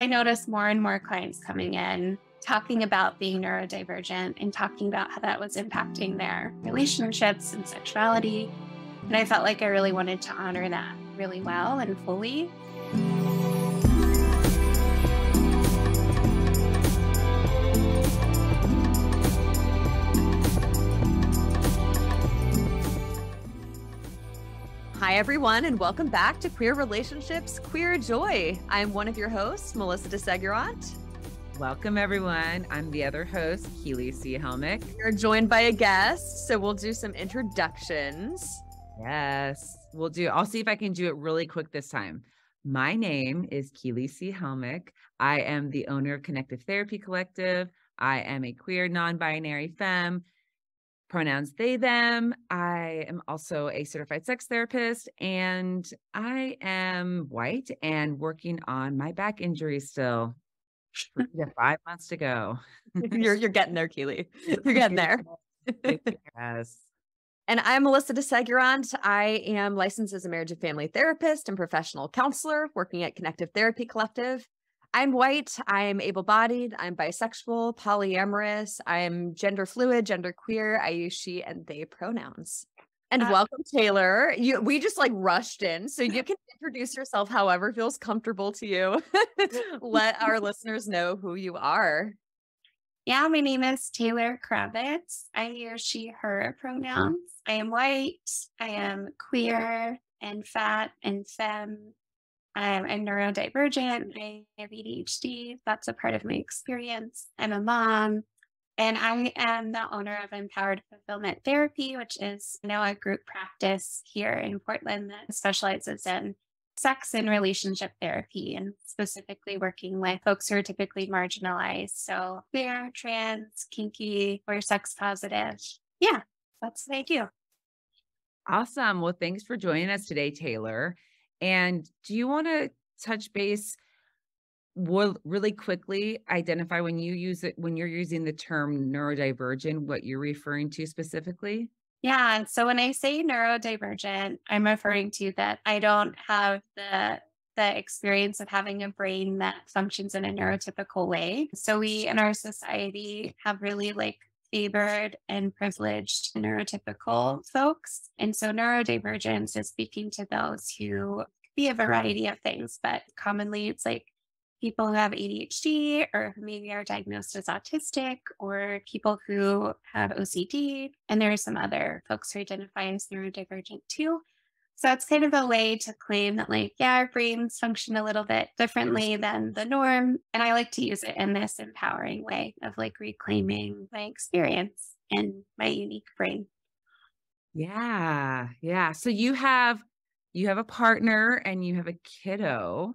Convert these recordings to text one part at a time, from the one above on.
I notice more and more clients coming in talking about being neurodivergent and talking about how that was impacting their relationships and sexuality. And I felt like I really wanted to honor that really well and fully. Hi, everyone, and welcome back to Queer Relationships, Queer Joy. I'm one of your hosts, Melissa DeSegurant. Welcome, everyone. I'm the other host, Keely C. Helmick. You're joined by a guest, so we'll do some introductions. Yes, I'll see if I can do it really quick this time. My name is Keely C. Helmick. I am the owner of Connective Therapy Collective. I am a queer, non-binary femme. Pronouns they, them. I am also a certified sex therapist, and I am white and working on my back injury still. 5 months to go. You're getting there, Keely. You're getting there. Yes. And I'm Melissa DeSegurant. I am licensed as a marriage and family therapist and professional counselor working at Connective Therapy Collective. I'm white, I'm able-bodied, I'm bisexual, polyamorous, I'm gender fluid, gender queer, I use she and they pronouns. And welcome, Taylor. We just rushed in, so you can introduce yourself however feels comfortable to you. Let our listeners know who you are. Yeah, my name is Taylor Kravitz. I use she, her pronouns. I am white, I am queer and fat and femme. I'm neurodivergent. I have ADHD. That's a part of my experience. I'm a mom, and I am the owner of Empowered Fulfillment Therapy, which is now a group practice here in Portland that specializes in sex and relationship therapy, and specifically working with folks who are typically marginalized. So queer, trans, kinky, or sex positive. Yeah, that's what I do. Awesome. Well, thanks for joining us today, Taylor. And do you want to touch base really quickly, identify when you're using the term neurodivergent, what you're referring to specifically? Yeah. So when I say neurodivergent, I'm referring to that I don't have the experience of having a brain that functions in a neurotypical way. So we in our society have really favored and privileged neurotypical folks. And so neurodivergence is speaking to those who be a variety of things, but commonly it's people who have ADHD or who maybe are diagnosed as autistic, or people who have OCD. And there are some other folks who identify as neurodivergent too. So it's kind of a way to claim that our brains function a little bit differently than the norm. And I like to use it in this empowering way of reclaiming my experience and my unique brain. Yeah. Yeah. So you have a partner and you have a kiddo.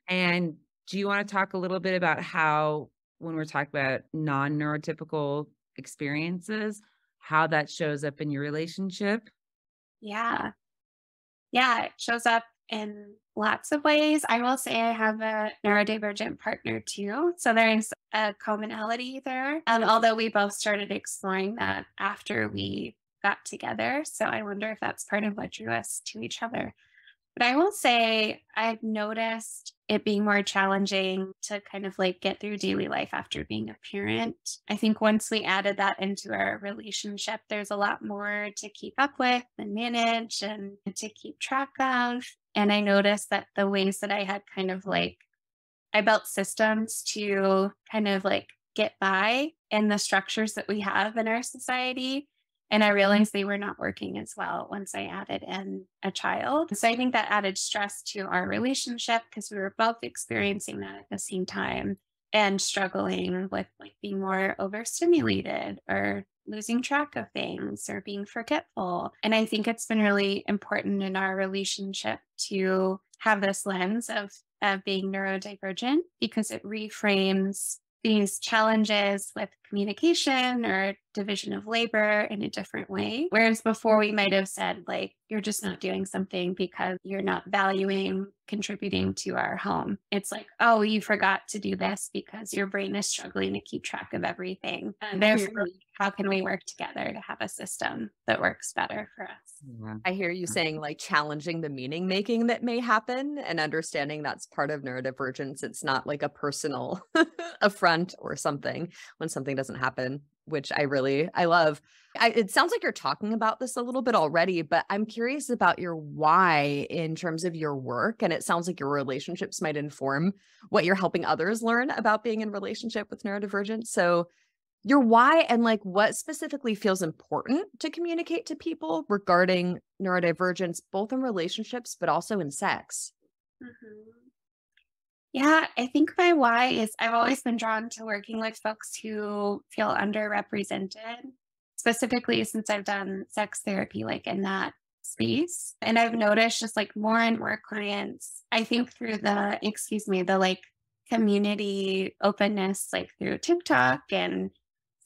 And do you want to talk a little bit about how, when we're talking about non-neurotypical experiences, how that shows up in your relationship? Yeah. Yeah, it shows up in lots of ways. I will say I have a neurodivergent partner too. So there's a commonality there. And although we both started exploring that after we got together. So I wonder if that's part of what drew us to each other. But I will say I've noticed it being more challenging to kind of get through daily life after being a parent. I think once we added that into our relationship, there's a lot more to keep up with and manage and to keep track of. And I noticed that the ways that I had kind of I built systems to kind of get by in the structures that we have in our society. And I realized they were not working as well once I added in a child. So I think that added stress to our relationship because we were both experiencing that at the same time and struggling with being more overstimulated or losing track of things or being forgetful. And I think it's been really important in our relationship to have this lens of being neurodivergent, because it reframes these challenges with communication or division of labor in a different way. Whereas before we might have said, like, you're just not doing something because you're not valuing contributing to our home. It's like, oh, you forgot to do this because your brain is struggling to keep track of everything. And therefore, how can we work together to have a system that works better for us? Yeah. I hear you saying like challenging the meaning making that may happen and understanding that's part of neurodivergence. It's not like a personal affront or something when something doesn't happen, which I love. It sounds like you're talking about this a little bit already, but I'm curious about your why in terms of your work. And it sounds like your relationships might inform what you're helping others learn about being in relationship with neurodivergence. So your why and like what specifically feels important to communicate to people regarding neurodivergence, both in relationships, but also in sex. Mhm. Yeah, I think my why is I've always been drawn to working with folks who feel underrepresented, specifically since I've done sex therapy like in that space. And I've noticed just like more and more clients, I think through the like community openness, like through TikTok and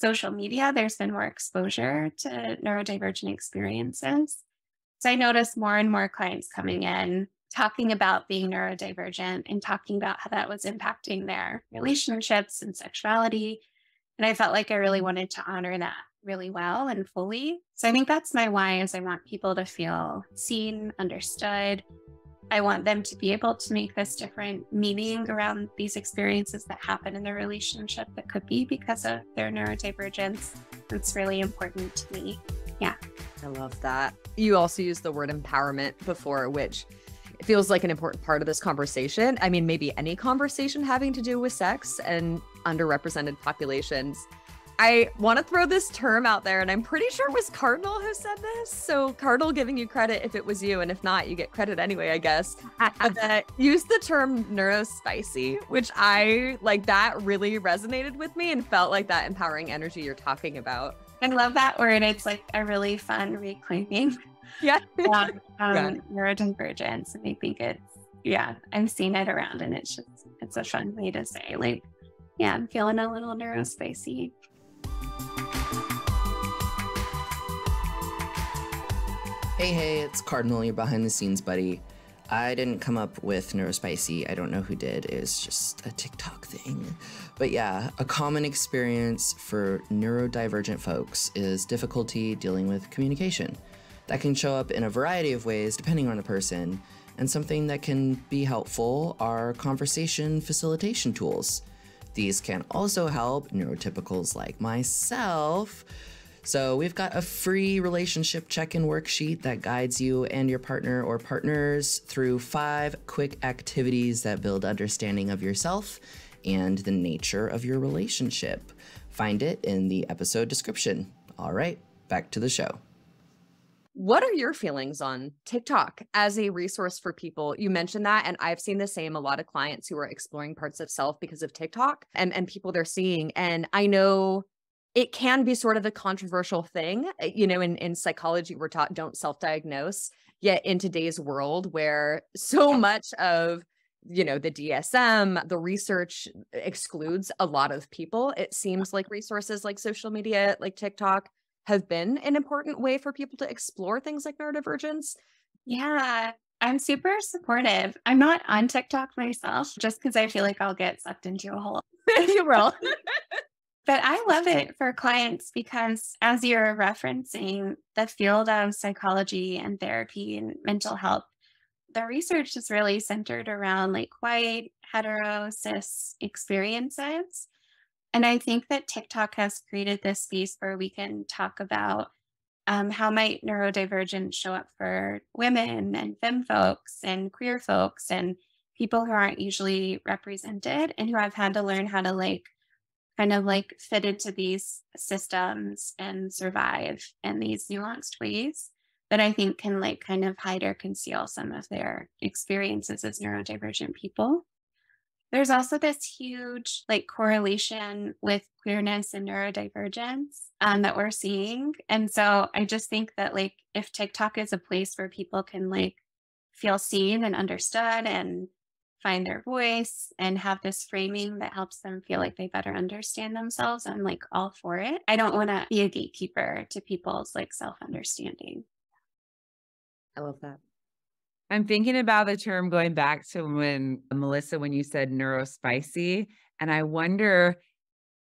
social media, there's been more exposure to neurodivergent experiences. So I noticed more and more clients coming in talking about being neurodivergent and talking about how that was impacting their relationships and sexuality. And I felt like I really wanted to honor that really well and fully. So I think that's my why is I want people to feel seen, understood. I want them to be able to make this different meaning around these experiences that happen in their relationship that could be because of their neurodivergence. It's really important to me. Yeah. I love that. You also used the word empowerment before, which feels like an important part of this conversation. I mean, maybe any conversation having to do with sex and underrepresented populations. I want to throw this term out there, and I'm pretty sure it was Cardinal who said this. So Cardinal giving you credit if it was you, and if not, you get credit anyway, I guess. Use the term neurospicy, which I like that really resonated with me and felt like that empowering energy you're talking about. I love that word. It's like a really fun reclaiming. Yeah. Neurodivergence. And I think I've seen it around and it's a fun way to say like, yeah, I'm feeling a little neurospicy. Hey, it's Cardinal, your behind the scenes buddy. I didn't come up with neurospicy. I don't know who did. It's just a TikTok thing. But yeah, a common experience for neurodivergent folks is difficulty dealing with communication. That can show up in a variety of ways depending on the person, and something that can be helpful are conversation facilitation tools. These can also help neurotypicals like myself. So we've got a free relationship check-in worksheet that guides you and your partner or partners through 5 quick activities that build understanding of yourself and the nature of your relationship. Find it in the episode description. All right, back to the show. What are your feelings on TikTok as a resource for people? You mentioned that, and I've seen the same. A lot of clients who are exploring parts of self because of TikTok and people they're seeing. And I know it can be sort of a controversial thing. You know, in psychology, we're taught don't self-diagnose. Yet in today's world where so much of, you know, the DSM, the research excludes a lot of people, it seems like resources like social media, like TikTok, have been an important way for people to explore things like neurodivergence. Yeah, I'm super supportive. I'm not on TikTok myself just because I feel like I'll get sucked into a whole world. But I love it for clients because as you're referencing the field of psychology and therapy and mental health, the research is really centered around like white, hetero, cis experiences. And I think that TikTok has created this space where we can talk about how might neurodivergence show up for women and femme folks and queer folks and people who aren't usually represented and who have had to learn how to like kind of like fit into these systems and survive in these nuanced ways that I think can like kind of hide or conceal some of their experiences as neurodivergent people. There's also this huge like correlation with queerness and neurodivergence that we're seeing. And so I just think that like if TikTok is a place where people can like feel seen and understood and find their voice and have this framing that helps them feel like they better understand themselves, I'm like all for it. I don't want to be a gatekeeper to people's like self-understanding. I love that. I'm thinking about the term going back to when, Melissa, when you said neurospicy, and I wonder,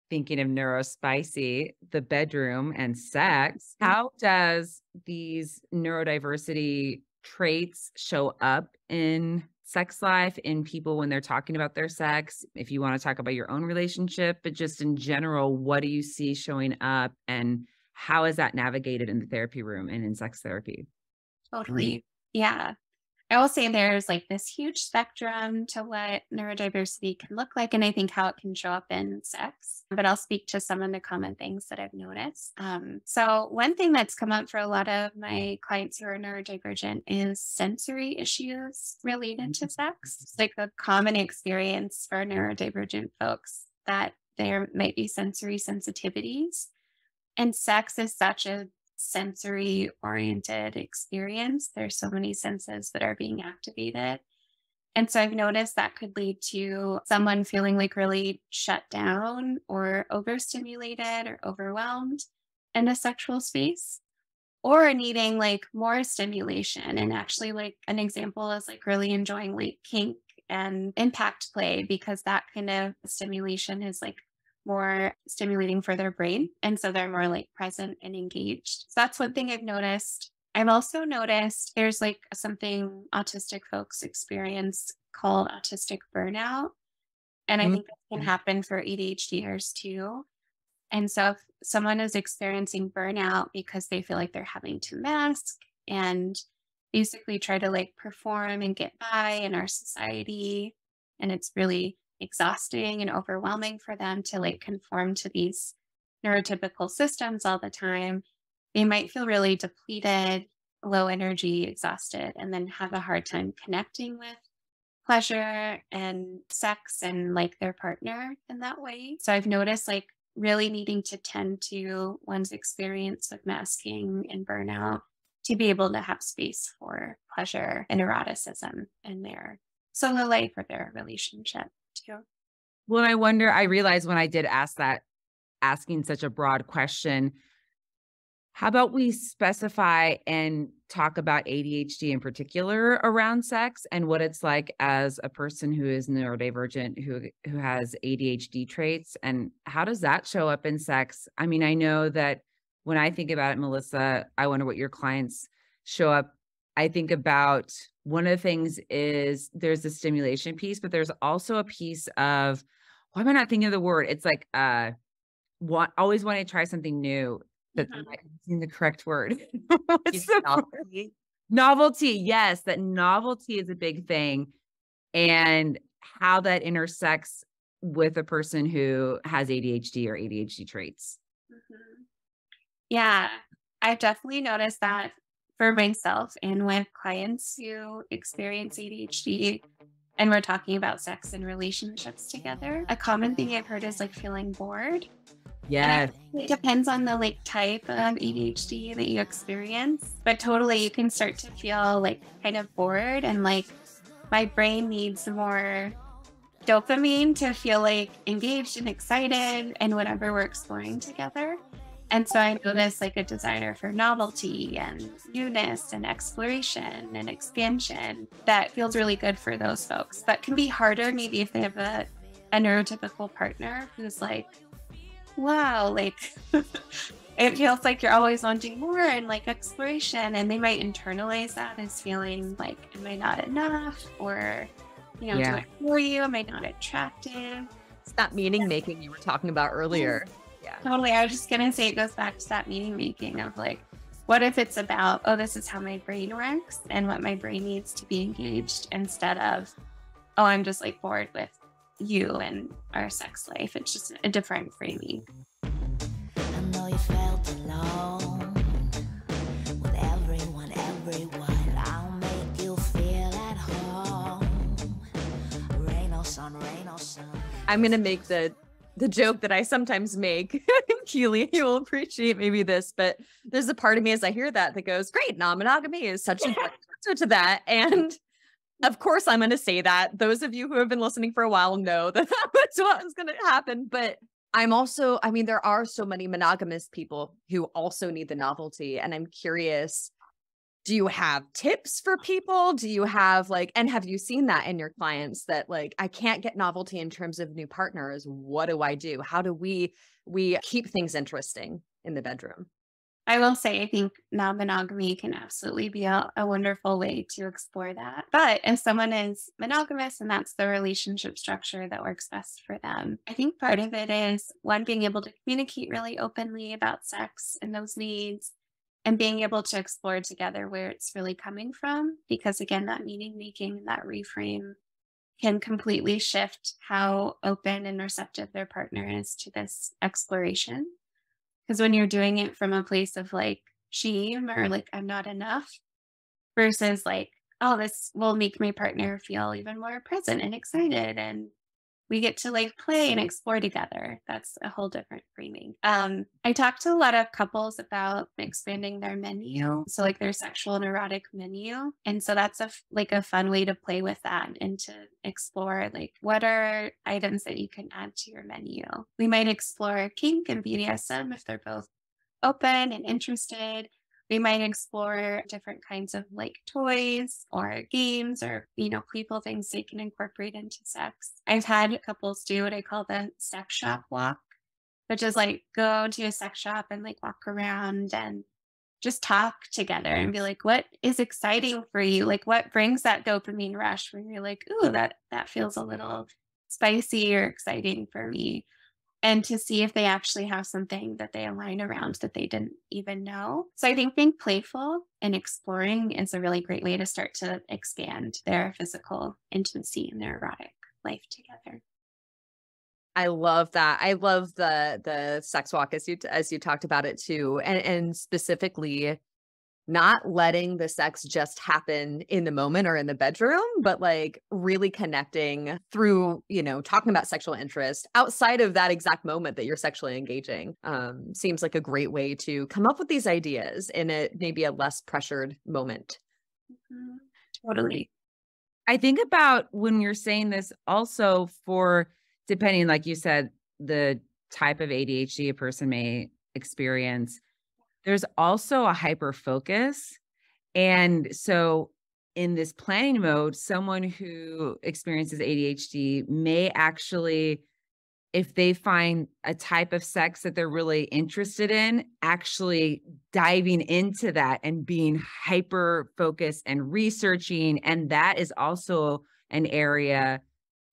thinking of neurospicy, the bedroom and sex, how does these neurodiversity traits show up in sex life, in people when they're talking about their sex? If you want to talk about your own relationship, but just in general, what do you see showing up and how is that navigated in the therapy room and in sex therapy? Totally. Yeah. I will say there's like this huge spectrum to what neurodiversity can look like, and I think how it can show up in sex. But I'll speak to some of the common things that I've noticed. So one thing that's come up for a lot of my clients who are neurodivergent is sensory issues related to sex. It's like a common experience for neurodivergent folks that there might be sensory sensitivities. And sex is such a sensory oriented experience. There's so many senses that are being activated. And so I've noticed that could lead to someone feeling like really shut down or overstimulated or overwhelmed in a sexual space, or needing like more stimulation. And actually, like an example is like really enjoying like kink and impact play, because that kind of stimulation is like more stimulating for their brain. And so they're more like present and engaged. So that's one thing I've noticed. I've also noticed there's like something autistic folks experience called autistic burnout. And I think that can happen for ADHDers too. And so if someone is experiencing burnout because they feel like they're having to mask and basically try to like perform and get by in our society, and it's really exhausting and overwhelming for them to like conform to these neurotypical systems all the time, they might feel really depleted, low energy, exhausted, and then have a hard time connecting with pleasure and sex and like their partner in that way. So I've noticed like really needing to tend to one's experience with masking and burnout to be able to have space for pleasure and eroticism in their solo life or their relationship too. Well, I wonder, I realized when I did ask that, asking such a broad question, how about we specify and talk about ADHD in particular around sex and what it's like as a person who is neurodivergent, who has ADHD traits, and how does that show up in sex? I mean, I know that when I think about it, Melissa, I wonder what your clients show up. I think about one of the things is there's the stimulation piece, but there's also a piece of, why am I not thinking of the word? It's like always wanting to try something new. That's the correct word. What's the novelty? Word? Novelty. Yes, that novelty is a big thing, and how that intersects with a person who has ADHD or ADHD traits. Yeah, I've definitely noticed that for myself and with clients who experience ADHD, and we're talking about sex and relationships together. A common thing I've heard is like feeling bored. Yes. It depends on the like type of ADHD that you experience, but totally you can start to feel like kind of bored and like my brain needs more dopamine to feel like engaged and excited in whatever we're exploring together. And so I noticed like a desire for novelty and newness and exploration and expansion that feels really good for those folks. That can be harder maybe if they have a neurotypical partner who's like, wow, like it feels like you're always wanting more and like exploration, and they might internalize that as feeling like, am I not enough? Or, do it for you? Am I not attractive? It's that meaning making you were talking about earlier. Yeah, totally. I was just going to say it goes back to that meaning making of like, what if it's about, oh, this is how my brain works and what my brain needs to be engaged, instead of, oh, I'm just like bored with you and our sex life. It's just a different framing. I know you felt alone with everyone. I'll make you feel at home. Rain or sun. I'm gonna make the joke that I sometimes make. Keely, you will appreciate maybe this, but there's a part of me as I hear that goes, great, non-monogamy is such an answer to that. And Of course, I'm going to say that. Those of you who have been listening for a while know that that's what was going to happen. But I'm also, I mean, there are so many monogamous people who also need the novelty. And I'm curious, do you have tips for people? Do you have like, and have you seen that in your clients that like, I can't get novelty in terms of new partners. What do I do? How do we keep things interesting in the bedroom? I will say, I think non-monogamy can absolutely be a wonderful way to explore that. But if someone is monogamous and that's the relationship structure that works best for them, I think part of it is one, being able to communicate really openly about sex and those needs, and being able to explore together where it's really coming from. Because again, that meaning making and that reframe can completely shift how open and receptive their partner is to this exploration. Because when you're doing it from a place of like shame or like, I'm not enough, versus like, oh, this will make my partner feel even more present and excited. And we get to like play and explore together. That's a whole different framing. I talk to a lot of couples about expanding their menu. So like their sexual and erotic menu. And so that's a fun way to play with that and to explore like what are items that you can add to your menu. We might explore kink and BDSM if they're both open and interested. We might explore different kinds of like toys or games or, playful things they can incorporate into sex. I've had couples do what I call the sex shop walk, which is like go to a sex shop and like walk around and just talk together and be like, what is exciting for you? Like what brings that dopamine rush when you're like, ooh, that feels a little spicy or exciting for me. And to see if they actually have something that they align around that they didn't even know. So I think being playful and exploring is a really great way to start to expand their physical intimacy and their erotic life together. I love that. I love the sex walk as you talked about it too. And specifically not letting the sex just happen in the moment or in the bedroom, but like really connecting through, talking about sexual interest outside of that exact moment that you're sexually engaging. Seems like a great way to come up with these ideas in maybe a less pressured moment. Mm-hmm. Totally. I think about when you're saying this also for, depending, like you said, the type of ADHD a person may experience, there's also a hyper focus. And so in this planning mode, someone who experiences ADHD may actually, if they find a type of sex that they're really interested in, actually diving into that and being hyper focused and researching. And that is also an area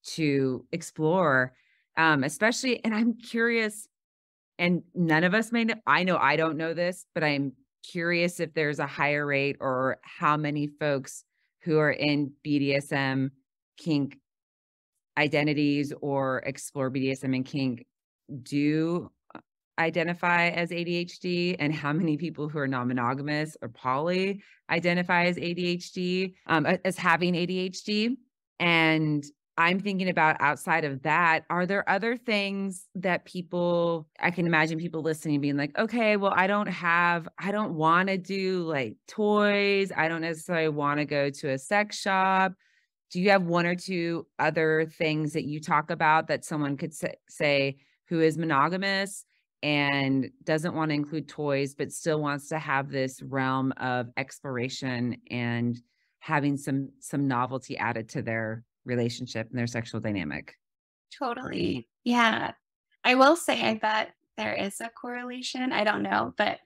to explore, especially, and I'm curious, and none of us may know, I know I don't know this, but I'm curious if there's a higher rate or how many folks who are in BDSM kink identities or explore BDSM and kink do identify as ADHD, and how many people who are non-monogamous or poly identify as ADHD, as having ADHD. And I'm thinking about outside of that, are there other things that I can imagine people listening being like, okay, well, I don't want to do like toys. I don't necessarily want to go to a sex shop. Do you have one or two other things that you talk about that someone could say who is monogamous and doesn't want to include toys, but still wants to have this realm of exploration and having some novelty added to their relationship and their sexual dynamic? Totally. Yeah. I will say I bet there is a correlation. I don't know, but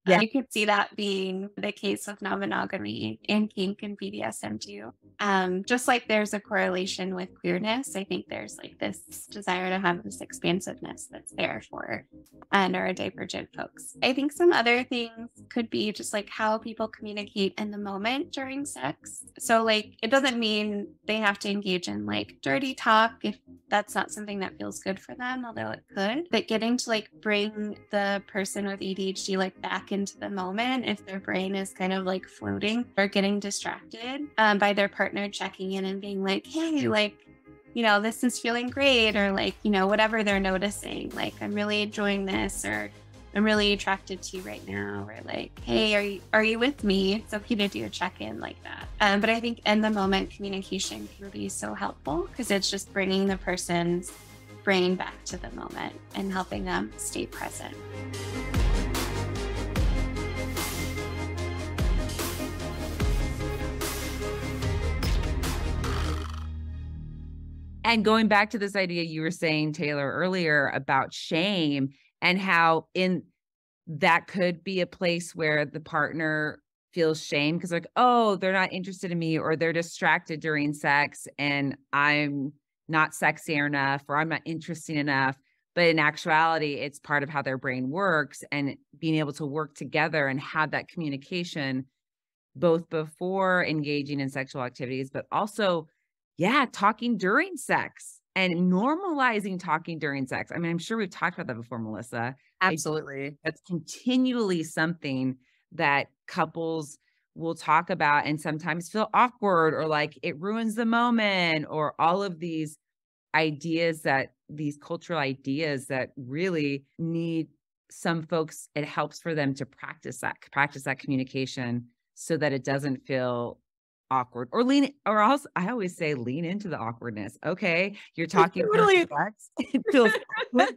Yeah. you could see that being the case with non-monogamy and kink and BDSM too. Just like there's a correlation with queerness, I think there's like this desire to have this expansiveness that's there for neurodivergent folks. I think some other things could be just like how people communicate in the moment during sex. So like, it doesn't mean they have to engage in like dirty talk if that's not something that feels good for them, although it could. But getting to like bring the person with ADHD like back into the moment if their brain is kind of like floating or getting distracted by their partner checking in and being like, hey, like, this is feeling great, or like, whatever they're noticing, like, I'm really enjoying this, or I'm really attracted to you right now, or like, hey, are you with me? It's okay to do a check-in like that. But I think in the moment communication can be so helpful because it's just bringing the person's brain back to the moment and helping them stay present. And going back to this idea you were saying, Taylor, earlier about shame and how in that could be a place where the partner feels shame because like, oh, they're not interested in me or they're distracted during sex and I'm not sexy enough or I'm not interesting enough. But in actuality, it's part of how their brain works and being able to work together and have that communication both before engaging in sexual activities, but also talking during sex and normalizing talking during sex. I mean, I'm sure we've talked about that before, Melissa. Absolutely. That's continually something that couples will talk about and sometimes feel awkward or like it ruins the moment or all of these ideas these cultural ideas that really need some folks, it helps for them to practice that communication so that it doesn't feel awkward or also I always say lean into the awkwardness. Okay. You're talking Totally. it feels awkward.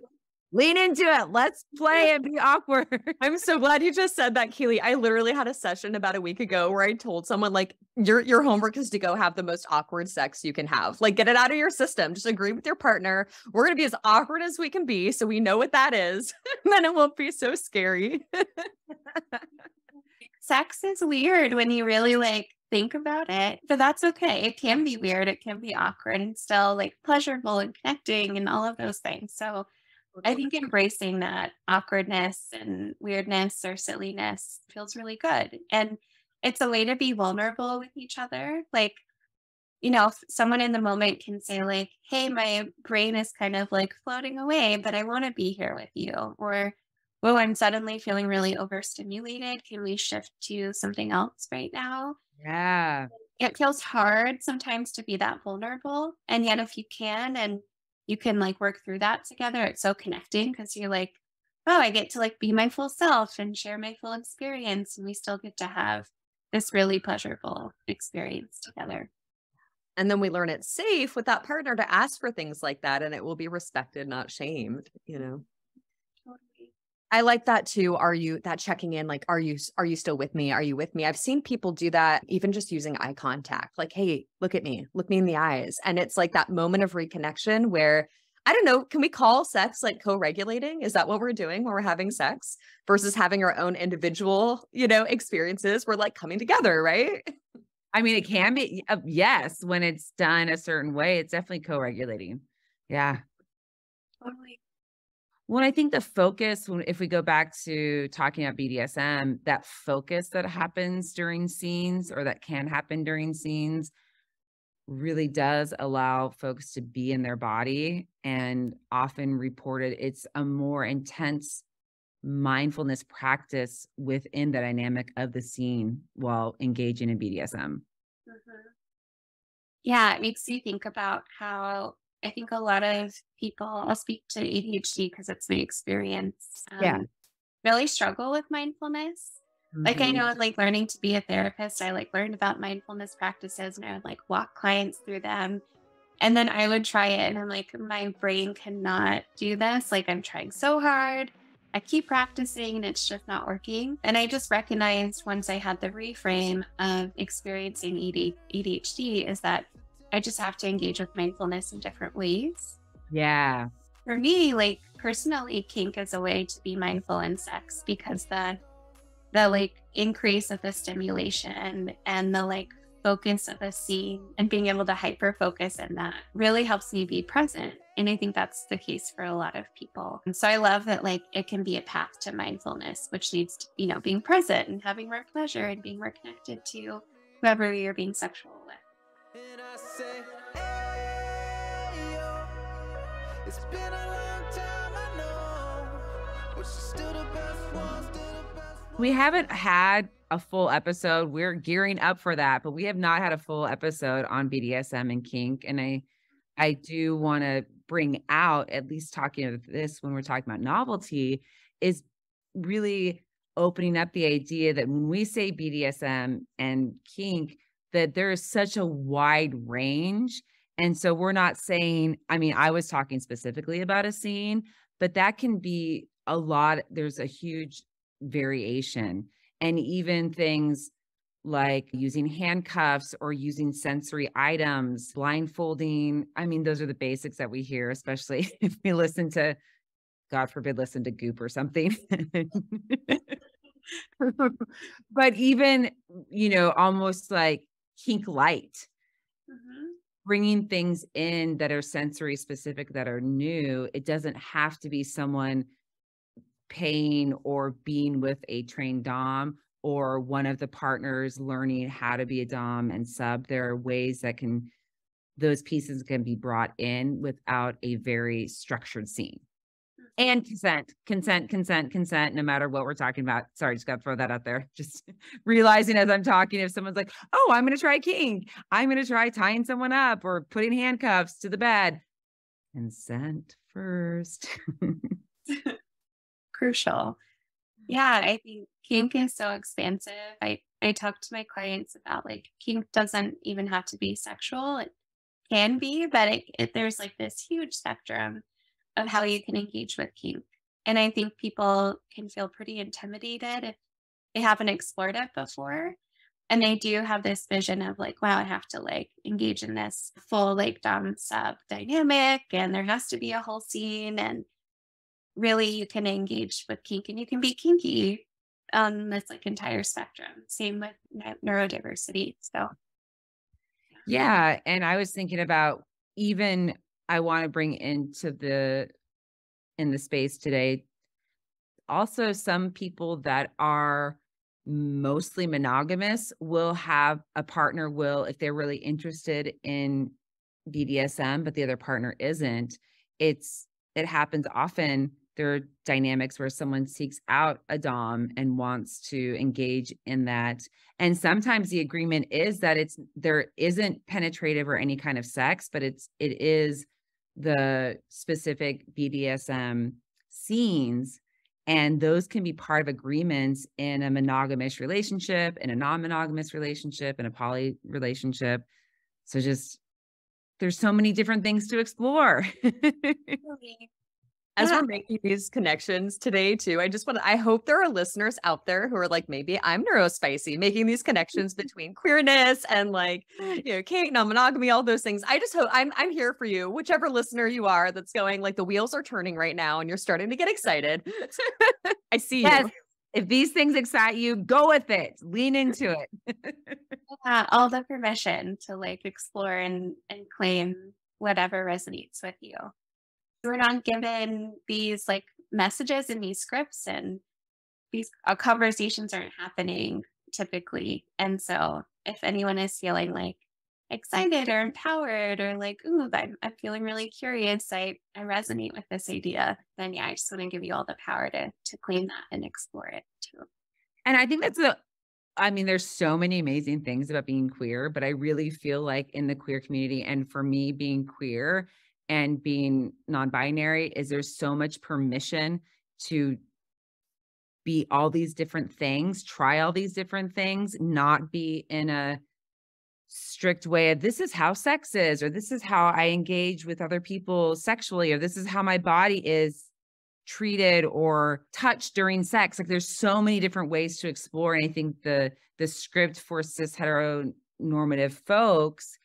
Lean into it. Let's play and be awkward. I'm so glad you just said that, Keely. I literally had a session about a week ago where I told someone like your homework is to go have the most awkward sex you can have. Like get it out of your system. Just agree with your partner. We're going to be as awkward as we can be so we know what that is. And then it won't be so scary. Sex is weird when you really like think about it, but that's okay. It can be weird. It can be awkward and still like pleasurable and connecting and all of those things. So I think embracing that awkwardness and weirdness or silliness feels really good. And it's a way to be vulnerable with each other. Like, if someone in the moment can say like, hey, my brain is kind of like floating away, but I want to be here with you. Or, oh, I'm suddenly feeling really overstimulated. Can we shift to something else right now? Yeah. It feels hard sometimes to be that vulnerable. And yet if you can, and you can like work through that together, it's so connecting because you're like, oh, I get to like be my full self and share my full experience. And we still get to have this really pleasurable experience together. And then we learn it's safe with that partner to ask for things like that. And it will be respected, not shamed, Totally. I like that too. Are you that checking in? Like, are you still with me? Are you with me? I've seen people do that, even just using eye contact. Like, hey, look at me in the eyes. And it's like that moment of reconnection where, I don't know, can we call sex like co-regulating? Is that what we're doing when we're having sex versus having our own individual, experiences? We're like coming together, right? I mean, it can be, yes, when it's done a certain way, it's definitely co-regulating. Yeah. Totally. Well, I think the focus, if we go back to talking about BDSM, that focus that happens during scenes or that can happen during scenes really does allow folks to be in their body and often reported it's a more intense mindfulness practice within the dynamic of the scene while engaging in BDSM. Yeah, it makes you think about how I think a lot of people, I'll speak to ADHD because it's my experience, really struggle with mindfulness. Like I know like learning to be a therapist, I like learned about mindfulness practices and I would like walk clients through them. And then I would try it and I'm like, my brain cannot do this. Like I'm trying so hard. I keep practicing and it's just not working. And I just recognized once I had the reframe of experiencing ADHD is that I just have to engage with mindfulness in different ways. Yeah. For me, like personally, kink is a way to be mindful in sex because the like increase of the stimulation and the like focus of a scene and being able to hyper focus in that really helps me be present. And I think that's the case for a lot of people. And so I love that like it can be a path to mindfulness, which leads to, being present and having more pleasure and being more connected to whoever you're being sexual with. And I say, hey, yo, it's been a long time, I know, but you're still the best one, still the best one. We haven't had a full episode. We're gearing up for that, but we have not had a full episode on BDSM and kink. And I do want to bring out, at least talking about this when we're talking about novelty, is really opening up the idea that when we say BDSM and kink, that there is such a wide range. And so we're not saying, I mean, I was talking specifically about a scene, but that can be a lot. There's a huge variation. And even things like using handcuffs or using sensory items, blindfolding. I mean, those are the basics that we hear, especially if we listen to, God forbid, listen to Goop or something. But even, almost like kink light, bringing things in that are sensory specific, that are new. It doesn't have to be someone paying or being with a trained dom or one of the partners learning how to be a dom and sub. There are ways that those pieces can be brought in without a very structured scene. And consent, no matter what we're talking about. Sorry, just got to throw that out there. Just realizing as I'm talking, if someone's like, oh, I'm going to try kink, I'm going to try tying someone up or putting handcuffs to the bed. Consent first. Crucial. Yeah, I think kink is so expansive. I talk to my clients about like kink doesn't even have to be sexual. It can be, but there's like this huge spectrum of how you can engage with kink. And I think people can feel pretty intimidated if they haven't explored it before. And they do have this vision of like, wow, I have to like engage in this full like dom sub dynamic and there has to be a whole scene. And really you can engage with kink and you can be kinky on this like entire spectrum. Same with neurodiversity. So yeah. And I was thinking about even I want to bring in the space today, also some people that are mostly monogamous will have a partner if they're really interested in BDSM, but the other partner isn't. It happens often. There are dynamics where someone seeks out a dom and wants to engage in that. And sometimes the agreement is that there isn't penetrative or any kind of sex, but it is the specific BDSM scenes. And those can be part of agreements in a monogamous relationship, in a non-monogamous relationship, in a poly relationship. So there's so many different things to explore. As we're making these connections today too, I hope there are listeners out there who are like, maybe I'm neurospicy, making these connections between queerness and like, kink, non-monogamy, all those things. I just hope I'm here for you, whichever listener you are that's going like the wheels are turning right now and you're starting to get excited. I see you. If these things excite you, go with it, lean into it. Yeah, all the permission to like explore and claim whatever resonates with you. We're not given these like messages in these scripts and these conversations aren't happening typically. And so if anyone is feeling like excited or empowered or like, ooh, I'm feeling really curious, I resonate with this idea, then yeah, I just want to give you all the power to claim that and explore it too. And I think there's so many amazing things about being queer, but I really feel like in the queer community and for me being queer and being non-binary is there's so much permission to be all these different things, try all these different things, not be in a strict way of this is how sex is, or this is how I engage with other people sexually, or this is how my body is treated or touched during sex. Like there's so many different ways to explore. And I think the script for cis heteronormative folks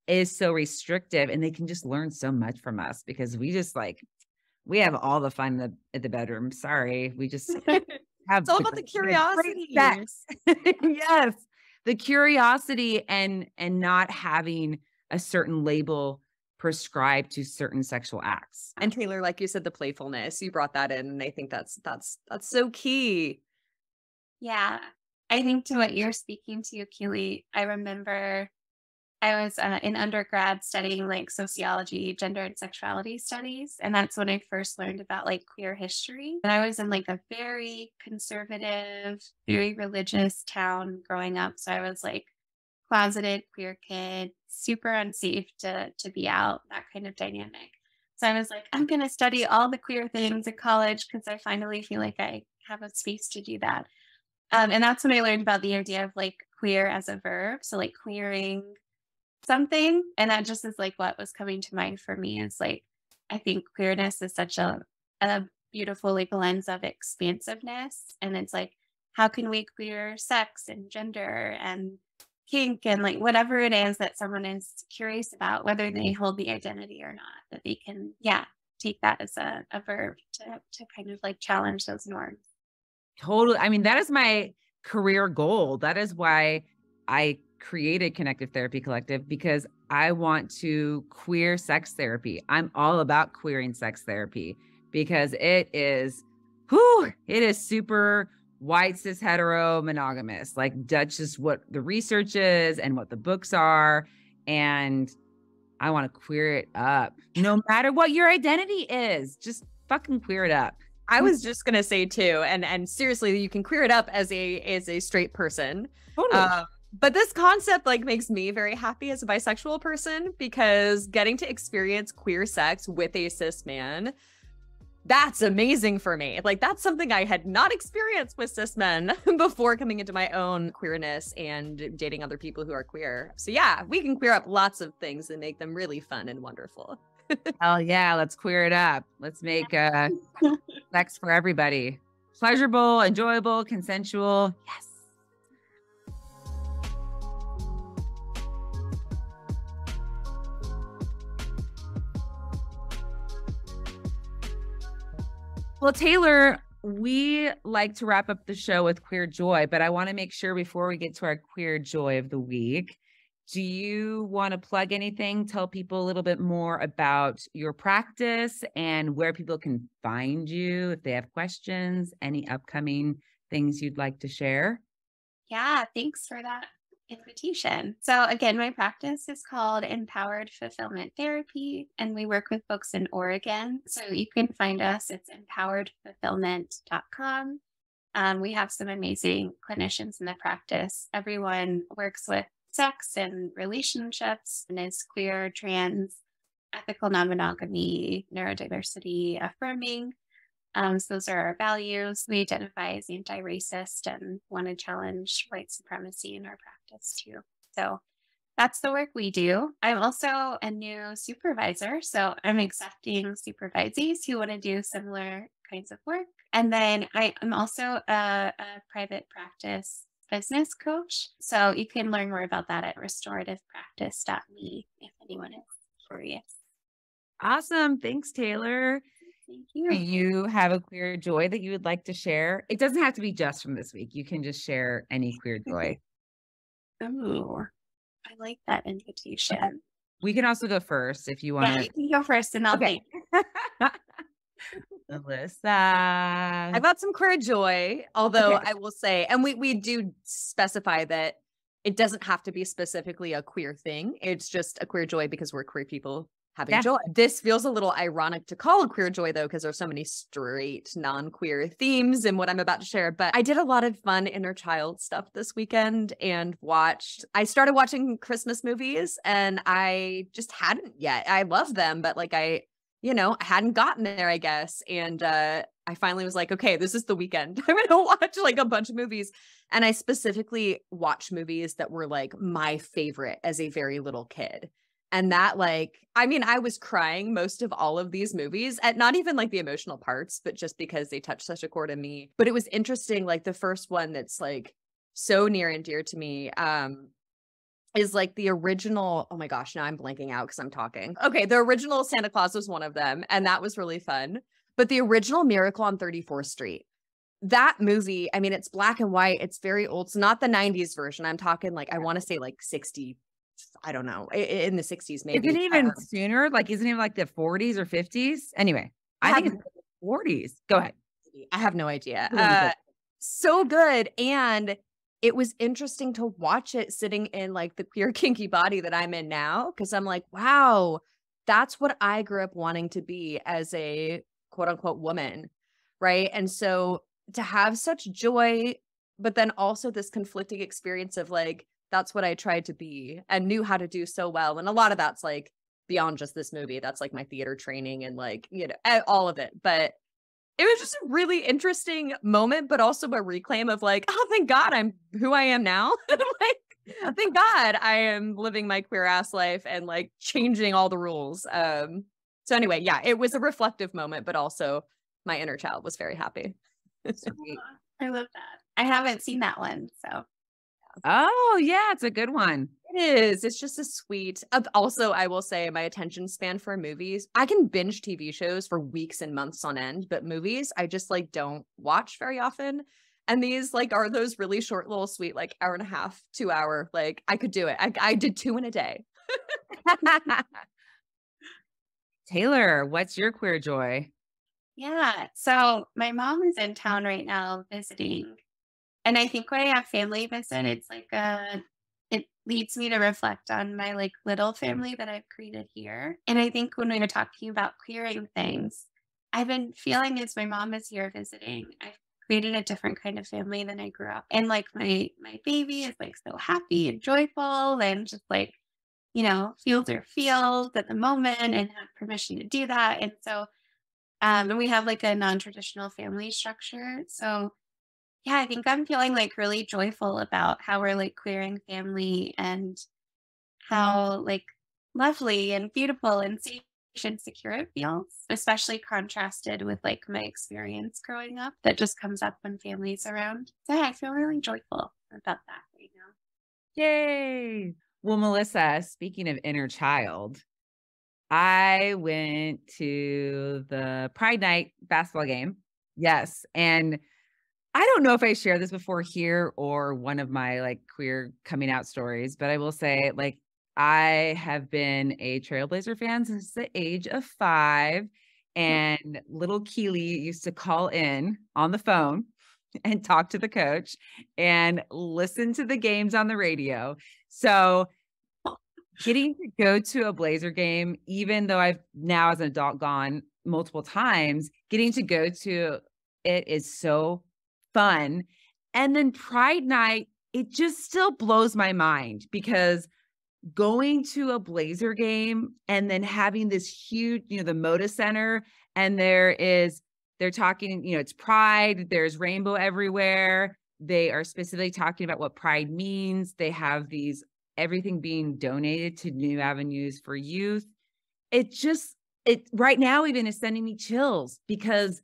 is so restrictive and they can just learn so much from us because we have all the fun in the bedroom. Sorry. We just have it's all about the curiosity. Sex. Yes. The curiosity and not having a certain label prescribed to certain sexual acts. And Taylor, like you said, the playfulness, you brought that in. And I think that's so key. Yeah. I think to what you're speaking to, Keely, I remember I was in undergrad studying like sociology, gender and sexuality studies. And that's when I first learned about like queer history. And I was in like a very conservative, very religious town growing up. So I was like closeted queer kid, super unsafe to be out, that kind of dynamic. So I was like, I'm going to study all the queer things at college because I finally feel like I have a space to do that. And that's when I learned about the idea of like queer as a verb. So like queering something. And that just is like what was coming to mind for me is like, I think queerness is such a beautiful like lens of expansiveness. And it's like, how can we queer sex and gender and kink and like whatever it is that someone is curious about, whether they hold the identity or not, that they can, take that as a verb to kind of like challenge those norms. Totally. I mean, that is my career goal. That is why I created Connective Therapy Collective, because I want to queer sex therapy. I'm all about queering sex therapy because it is super white, cis, hetero, monogamous. Like that's just what the research is and what the books are. And I want to queer it up. No matter what your identity is, just fucking queer it up. I was just gonna say too, and seriously, you can queer it up as a straight person. Totally. But this concept like makes me very happy as a bisexual person, because getting to experience queer sex with a cis man, that's amazing for me. Like that's something I had not experienced with cis men before coming into my own queerness and dating other people who are queer. So yeah, we can queer up lots of things and make them really fun and wonderful. Hell yeah, let's queer it up. Let's make sex for everybody pleasurable, enjoyable, consensual. Yes. Well, Taylor, we like to wrap up the show with queer joy, but I want to make sure before we get to our queer joy of the week, do you want to plug anything? Tell people a little bit more about your practice and where people can find you if they have questions, any upcoming things you'd like to share? Yeah, thanks for that invitation. So again, my practice is called Empowered Fulfillment Therapy, and we work with folks in Oregon. So you can find us, it's empoweredfulfillment.com. We have some amazing clinicians in the practice. Everyone works with sex and relationships and is queer, trans, ethical non-monogamy, neurodiversity affirming. So those are our values. We identify as anti-racist and want to challenge white supremacy in our practice too. So that's the work we do. I'm also a new supervisor, so I'm accepting supervisees who want to do similar kinds of work. And then I am also a private practice business coach. So you can learn more about that at restorativepractice.me if anyone is curious. Awesome. Thanks, Taylor. Thank you. Do you have a queer joy that you would like to share? It doesn't have to be just from this week. You can just share any queer joy. Oh, I like that invitation. We can also go first if you want Yeah, to. you can go first and I'll think. Alyssa. I've got some queer joy, although I will say, and we do specify that it doesn't have to be specifically a queer thing. It's just a queer joy because we're queer people having joy. This feels a little ironic to call a queer joy though, because there's so many straight non-queer themes in what I'm about to share. But I did a lot of fun inner child stuff this weekend and I started watching Christmas movies and I just hadn't yet. I love them, but like I hadn't gotten there, I guess. And I finally was like, okay, this is the weekend. I'm going to watch like a bunch of movies. And I specifically watched movies that were like my favorite as a very little kid. And that I was crying most of all of these movies at not even like the emotional parts, but just because they touched such a chord in me. But it was interesting. Like the first one that's like so near and dear to me, is like the original, oh my gosh, now I'm blanking out because I'm talking. Okay, the original Santa Claus was one of them, and that was really fun. But the original Miracle on 34th Street, that movie, I mean, it's black and white, it's very old. It's not the 90s version. I'm talking like, I want to say like 60, I don't know, in the 60s maybe. Isn't it even sooner? Like, isn't it like the 40s or 50s? Anyway, I think it's the 40s. Go ahead. I have no idea. So good. And it was interesting to watch it sitting in like the queer kinky body that I'm in now. Cause I'm like, wow, that's what I grew up wanting to be as a quote unquote woman. Right. And so to have such joy, but then also this conflicting experience of like, that's what I tried to be and knew how to do so well. And a lot of that's like beyond just this movie. That's like my theater training and like, all of it. But it was just a really interesting moment, but also a reclaim of like, oh, thank God I'm who I am now. Like, thank God I am living my queer ass life and like changing all the rules. So anyway, yeah, it was a reflective moment, but also my inner child was very happy. I love that. I haven't seen that one, so. Oh, yeah, it's a good one. It is. It's just a sweet. Also, I will say my attention span for movies. I can binge TV shows for weeks and months on end, but movies I just like don't watch very often. And these like are those really short, little sweet, like hour and a half, 2 hour. Like I could do it. I did 2 in a day. Taylor, what's your queer joy? Yeah. So my mom is in town right now visiting. And I think when I have family visit, it's like it leads me to reflect on my like little family that I've created here. And I think when we were talking about queering things, I've been feeling as my mom is here visiting, I've created a different kind of family than I grew up. And like my baby is like so happy and joyful and just like, feels her feels at the moment and have permission to do that. And so and we have like a non-traditional family structure. So yeah, I think I'm feeling like really joyful about how we're like queering family and how like lovely and beautiful and safe and secure it feels, especially contrasted with like my experience growing up that just comes up when family's around. So yeah, I feel really joyful about that right now. Yay. Well, Melissa, speaking of inner child, I went to the Pride Night basketball game. Yes. And I don't know if I shared this before here or one of my like queer coming out stories, but I will say like I have been a Trailblazer fan since the age of 5, and little Keely used to call in on the phone and talk to the coach and listen to the games on the radio. So getting to go to a Blazer game, even though I've now as an adult gone multiple times, getting to go to it is so fun. And then Pride Night, it just still blows my mind because going to a Blazer game and then having this huge, the Moda Center, and they're talking, it's Pride, there's rainbow everywhere. They are specifically talking about what Pride means. They have everything being donated to New Avenues for Youth. It right now even is sending me chills because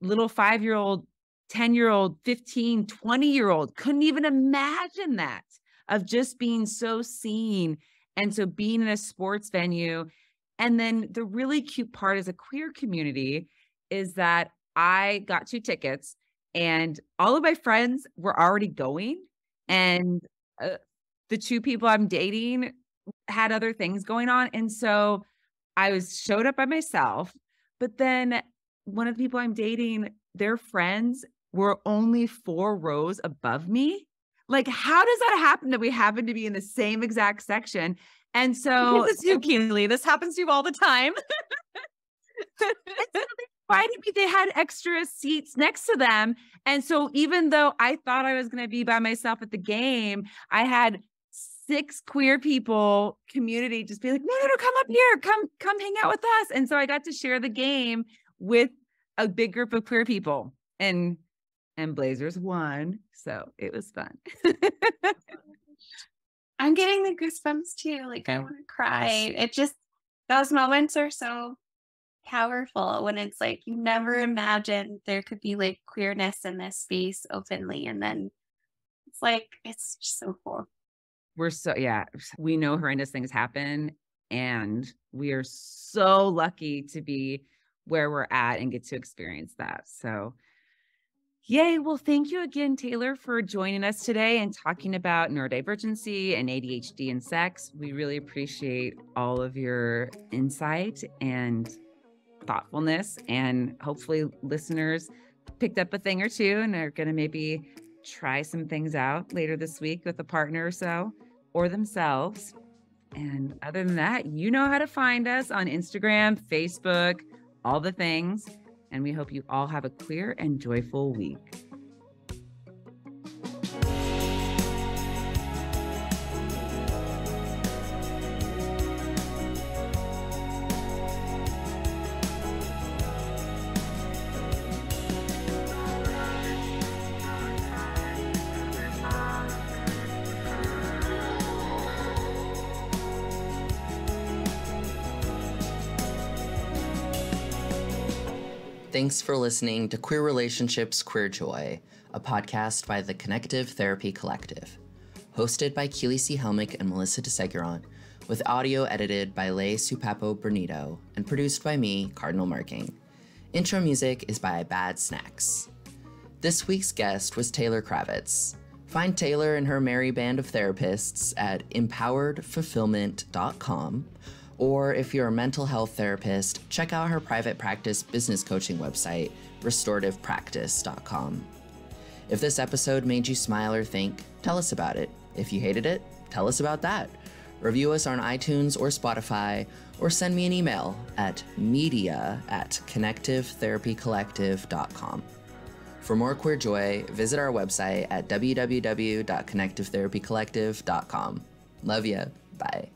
little 5-year-old, 10-year-old, 15, 20-year-old couldn't even imagine that, of just being so seen. And so being in a sports venue. And then the really cute part as a queer community is that I got 2 tickets and all of my friends were already going. And the 2 people I'm dating had other things going on. And so I showed up by myself, but then one of the people I'm dating, their friends were only 4 rows above me. Like, how does that happen that we happen to be in the same exact section? And so this is you, Keely. This happens to you all the time. Why did they had extra seats next to them? And so even though I thought I was going to be by myself at the game, I had 6 queer people community just be like, no, come up here, come hang out with us. And so I got to share the game with a big group of queer people, and Blazers won. So it was fun. I'm getting the goosebumps too. Like I want to cry. Those moments are so powerful when it's like you never imagined there could be like queerness in this space openly. And then it's just so cool. We know horrendous things happen, and we are so lucky to be where we're at and get to experience that. So yay. Well, thank you again, Taylor, for joining us today and talking about neurodivergency and ADHD and sex. We really appreciate all of your insight and thoughtfulness, and hopefully listeners picked up a thing or 2 and are going to maybe try some things out later this week with a partner or so, or themselves. And other than that, you know how to find us on Instagram, Facebook, all the things. And we hope you all have a clear and joyful week. Thanks for listening to Queer Relationships, Queer Joy, a podcast by the Connective Therapy Collective. Hosted by Keely C. Helmick and Melissa DeSeguron, with audio edited by Leigh Supapo Bernito, and produced by me, Cardinal Marking. Intro music is by Bad Snacks. This week's guest was Taylor Kravitz. Find Taylor and her merry band of therapists at empoweredfulfillment.com, or if you're a mental health therapist, check out her private practice business coaching website, restorativepractice.com. If this episode made you smile or think, tell us about it. If you hated it, tell us about that. Review us on iTunes or Spotify, or send me an email at media@connectivetherapycollective.com. For more Queer Joy, visit our website at www.connectivetherapycollective.com. Love ya. Bye.